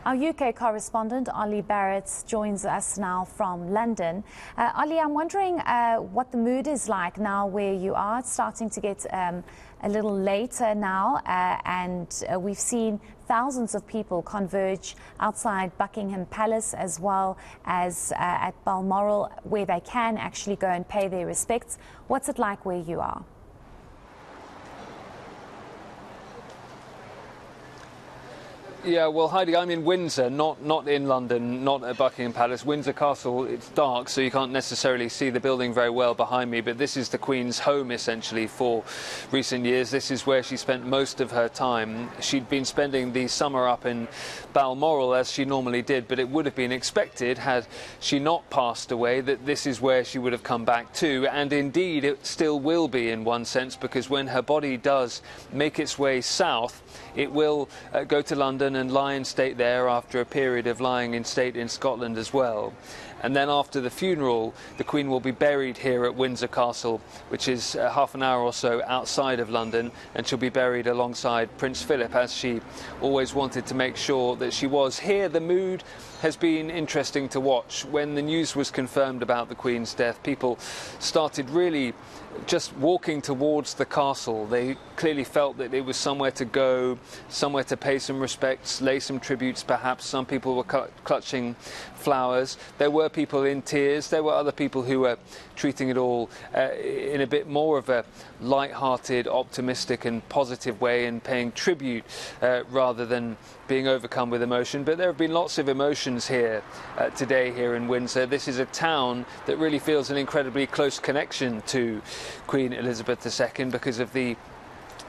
Our UK correspondent Olly Barratt joins us now from London. Olly, I'm wondering what the mood is like now where you are. It's starting to get a little later now, and we've seen thousands of people converge outside Buckingham Palace as well as at Balmoral, where they can actually go and pay their respects. What's it like where you are? Yeah, well, Heidi, I'm in Windsor, not in London, not at Buckingham Palace. Windsor Castle, it's dark, so you can't necessarily see the building very well behind me, but this is the Queen's home, essentially, for recent years. This is where she spent most of her time. She'd been spending the summer up in Balmoral, as she normally did, but it would have been expected, had she not passed away, that this is where she would have come back to, and indeed it still will be in one sense, because when her body does make its way south, it will go to London and lie in state there after a period of lying in state in Scotland as well. And then after the funeral, the Queen will be buried here at Windsor Castle, which is half an hour or so outside of London, and she'll be buried alongside Prince Philip, as she always wanted to make sure that she was. Here, the mood has been interesting to watch. When the news was confirmed about the Queen's death, people started really just walking towards the castle. They clearly felt that it was somewhere to go, somewhere to pay some respects, lay some tributes perhaps. Some people were clutching flowers. There were people in tears. There were other people who were treating it all in a bit more of a light-hearted, optimistic and positive way, and paying tribute rather than being overcome with emotion. But there have been lots of emotions here today here in Windsor. This is a town that really feels an incredibly close connection to Queen Elizabeth II because of the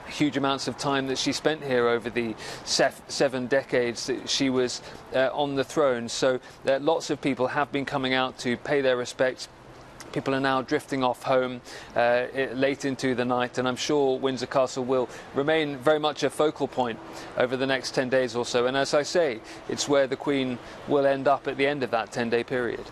huge amounts of time that she spent here over the 7 decades that she was on the throne. So lots of people have been coming out to pay their respects. People are now drifting off home late into the night, and I'm sure Windsor Castle will remain very much a focal point over the next 10 days or so. And as I say, it's where the Queen will end up at the end of that 10-day period.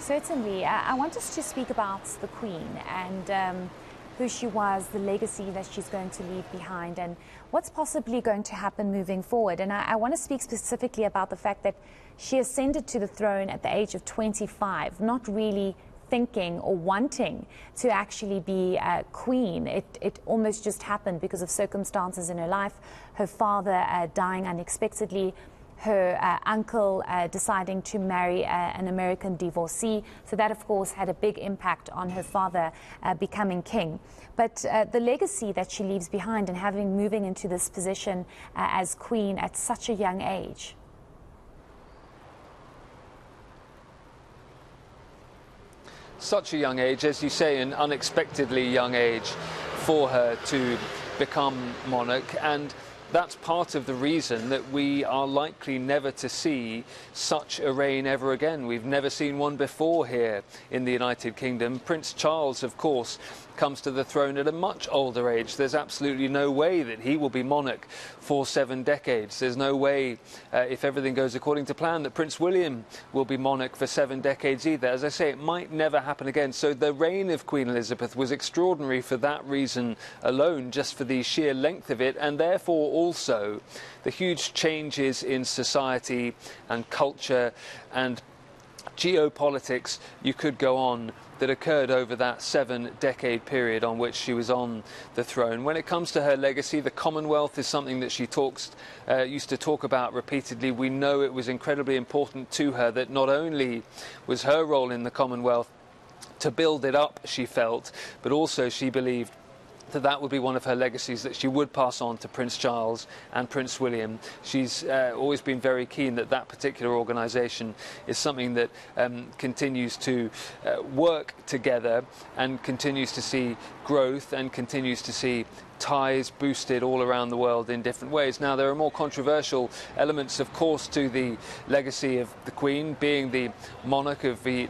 Certainly. I want us to speak about the Queen and who she was, the legacy that she's going to leave behind, and what's possibly going to happen moving forward. And I want to speak specifically about the fact that she ascended to the throne at the age of 25, not really thinking or wanting to actually be queen. It almost just happened because of circumstances in her life, her father dying unexpectedly, her uncle deciding to marry an American divorcee. So that, of course, had a big impact on her father becoming king. But the legacy that she leaves behind, and moving into this position as queen at such a young age. Such a young age, as you say, an unexpectedly young age for her to become monarch, and that's part of the reason that we are likely never to see such a reign ever again. We've never seen one before here in the United Kingdom. Prince Charles, of course, comes to the throne at a much older age. There's absolutely no way that he will be monarch for 7 decades. There's no way, if everything goes according to plan, that Prince William will be monarch for 7 decades either. As I say, it might never happen again. So the reign of Queen Elizabeth was extraordinary for that reason alone, just for the sheer length of it, and therefore also the huge changes in society and culture and geopolitics, you could go on, that occurred over that 7-decade period on which she was on the throne. When it comes to her legacy, the Commonwealth is something that she used to talk about repeatedly. We know it was incredibly important to her that not only was her role in the Commonwealth to build it up, she felt, but also she believed that would be one of her legacies that she would pass on to Prince Charles and Prince William. She's always been very keen that that particular organisation is something that continues to work together and continues to see growth and continues to see ties boosted all around the world in different ways. Now, there are more controversial elements, of course, to the legacy of the Queen, being the monarch of the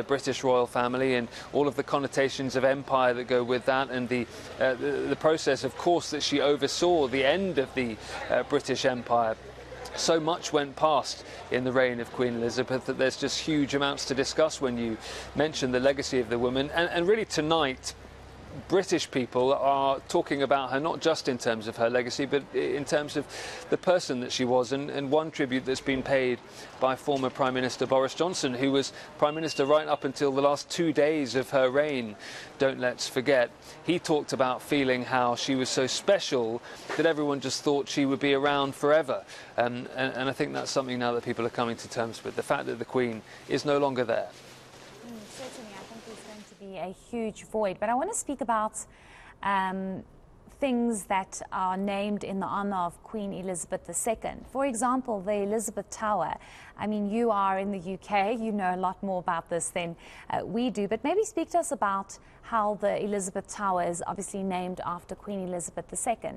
British royal family and all of the connotations of empire that go with that, and the process, of course, that she oversaw the end of the British Empire. So much went past in the reign of Queen Elizabeth that there's just huge amounts to discuss when you mention the legacy of the woman. And really tonight, British people are talking about her not just in terms of her legacy, but in terms of the person that she was. And one tribute that's been paid by former Prime Minister Boris Johnson, who was Prime Minister right up until the last 2 days of her reign, don't let's forget. He talked about feeling how she was so special that everyone just thought she would be around forever. And I think that's something now that people are coming to terms with, the fact that the Queen is no longer there. Certainly, I think there's going to be a huge void. But I want to speak about things that are named in the honour of Queen Elizabeth II. For example, the Elizabeth Tower. I mean, you are in the UK, you know a lot more about this than we do, but maybe speak to us about how the Elizabeth Tower is obviously named after Queen Elizabeth II.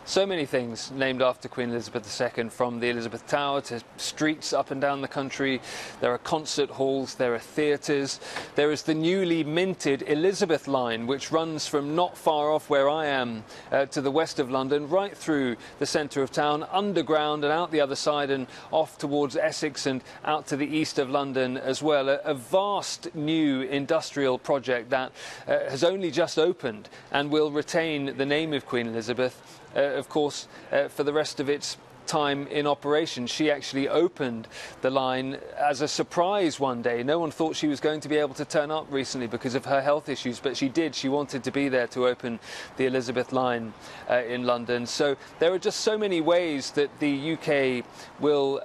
So many things named after Queen Elizabeth II, from the Elizabeth Tower to streets up and down the country. There are concert halls, there are theatres. There is the newly minted Elizabeth line, which runs from not far off where I am to the west of London, right through the centre of town, underground and out the other side and off towards Essex and out to the east of London as well. A vast new industrial project that has only just opened and will retain the name of Queen Elizabeth. Of course, for the rest of its time in operation. She actually opened the line as a surprise one day. No one thought she was going to be able to turn up recently because of her health issues, but she did. She wanted to be there to open the Elizabeth line in London. So there are just so many ways that the UK will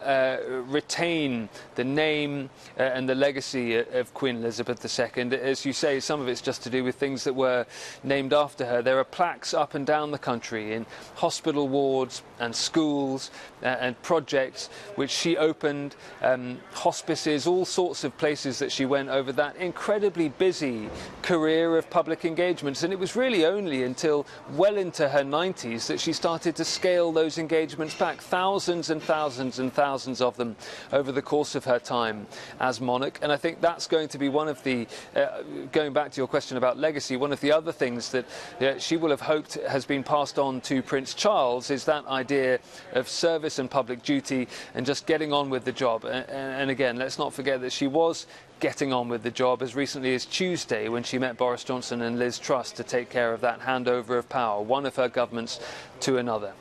retain the name and the legacy of Queen Elizabeth II. As you say, some of it's just to do with things that were named after her. There are plaques up and down the country in hospital wards and schools and projects which she opened, hospices, all sorts of places that she went over that incredibly busy career of public engagements. And it was really only until well into her 90s that she started to scale those engagements back, thousands and thousands and thousands of them over the course of her time as monarch. And I think that's going to be one of the, going back to your question about legacy, one of the other things that she will have hoped has been passed on to Prince Charles is that idea of service and public duty and just getting on with the job. And again, let's not forget that she was getting on with the job as recently as Tuesday when she met Boris Johnson and Liz Truss to take care of that handover of power, one of her governments to another.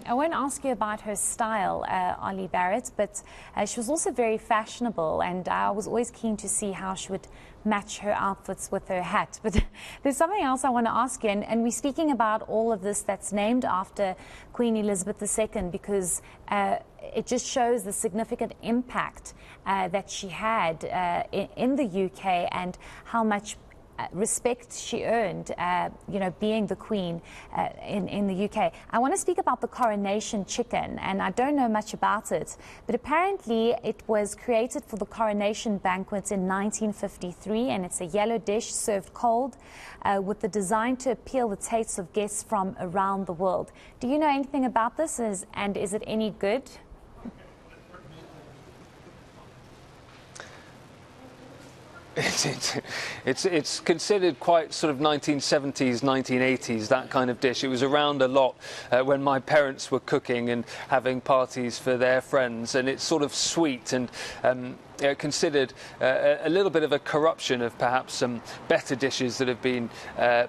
I won't ask you about her style, Olly Barratt, but she was also very fashionable, and I was always keen to see how she would match her outfits with her hat. But there's something else I want to ask you, and we're speaking about all of this that's named after Queen Elizabeth II because it just shows the significant impact that she had in the UK and how much respect she earned, you know, being the Queen in the UK. I want to speak about the Coronation Chicken, and I don't know much about it, but apparently it was created for the coronation banquet in 1953, and it's a yellow dish served cold with the design to appeal the tastes of guests from around the world. Do you know anything about this, and is it any good? It's considered quite sort of 1970s, 1980s, that kind of dish. It was around a lot when my parents were cooking and having parties for their friends, and it's sort of sweet and considered a little bit of a corruption of perhaps some better dishes that have been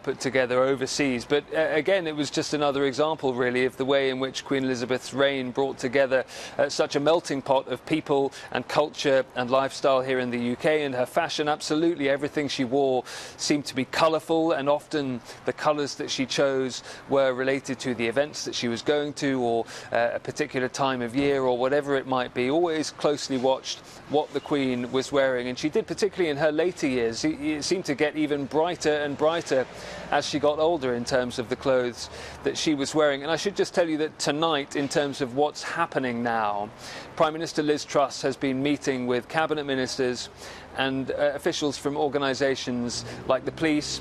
put together overseas. But again, it was just another example really of the way in which Queen Elizabeth's reign brought together such a melting pot of people and culture and lifestyle here in the UK. And her fashion, absolutely everything she wore seemed to be colourful, and often the colours that she chose were related to the events that she was going to, or a particular time of year, or whatever it might be. Always closely watched what the Queen was wearing, and she did, particularly in her later years. It seemed to get even brighter and brighter as she got older in terms of the clothes that she was wearing. And I should just tell you that tonight, in terms of what's happening now, Prime Minister Liz Truss has been meeting with cabinet ministers and officials from organisations like the police,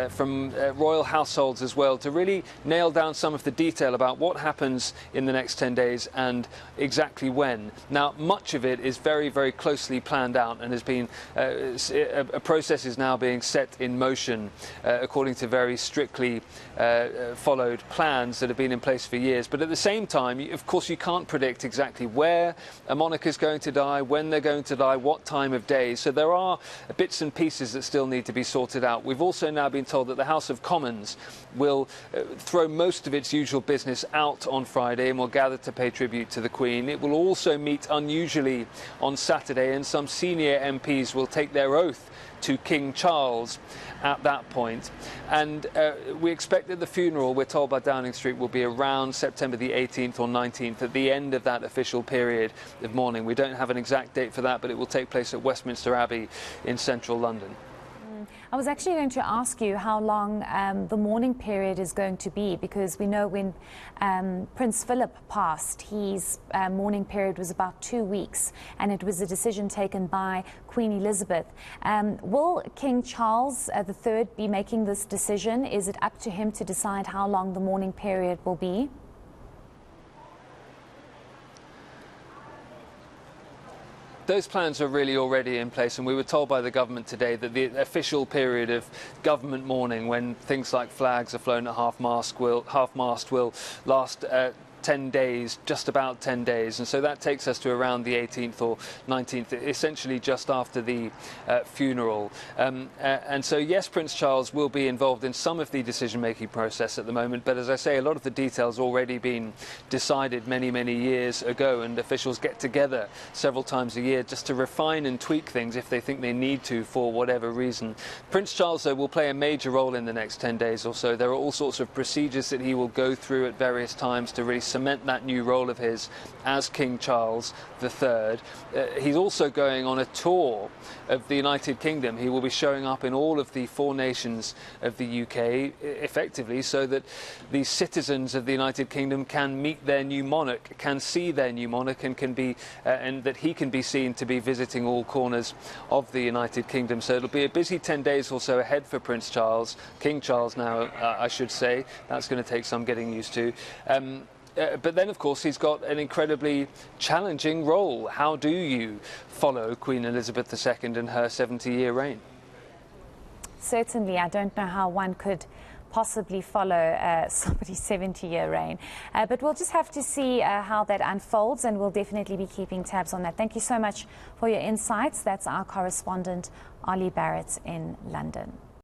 from royal households as well, to really nail down some of the detail about what happens in the next 10 days and exactly when. Now, much of it is very, very closely planned out and has been, a process is now being set in motion according to very strictly followed plans that have been in place for years. But at the same time, of course, you can't predict exactly where a monarch is going to die, when they're going to die, what time of day. So there are bits and pieces that still need to be sorted out. We've also now been told that the House of Commons will throw most of its usual business out on Friday and will gather to pay tribute to the Queen. It will also meet unusually on Saturday, and some senior MPs will take their oath to King Charles at that point. And we expect that the funeral, we're told by Downing Street, will be around September the 18th or 19th, at the end of that official period of mourning. We don't have an exact date for that, but it will take place at Westminster Abbey in central London. I was actually going to ask you how long the mourning period is going to be, because we know when Prince Philip passed, his mourning period was about 2 weeks, and it was a decision taken by Queen Elizabeth. Will King Charles III be making this decision? Is it up to him to decide how long the mourning period will be? Those plans are really already in place, and we were told by the government today that the official period of government mourning, when things like flags are flown at half-mast, will last 10 days, just about 10 days, and so that takes us to around the 18th or 19th, essentially just after the funeral. And so yes, Prince Charles will be involved in some of the decision-making process at the moment, but as I say, a lot of the details already been decided many, many years ago, and officials get together several times a year just to refine and tweak things if they think they need to for whatever reason. Prince Charles, though, will play a major role in the next 10 days or so. There are all sorts of procedures that he will go through at various times to really cement that new role of his as King Charles III. He's also going on a tour of the United Kingdom. He will be showing up in all of the 4 nations of the UK, effectively, so that the citizens of the United Kingdom can meet their new monarch, can see their new monarch, and can be, and that he can be seen to be visiting all corners of the United Kingdom. So it'll be a busy 10 days or so ahead for Prince Charles, King Charles now, I should say. That's going to take some getting used to. But then, of course, he's got an incredibly challenging role. How do you follow Queen Elizabeth II and her 70-year reign? Certainly, I don't know how one could possibly follow somebody's 70-year reign. But we'll just have to see how that unfolds, and we'll definitely be keeping tabs on that. Thank you so much for your insights. That's our correspondent, Olly Barratt in London.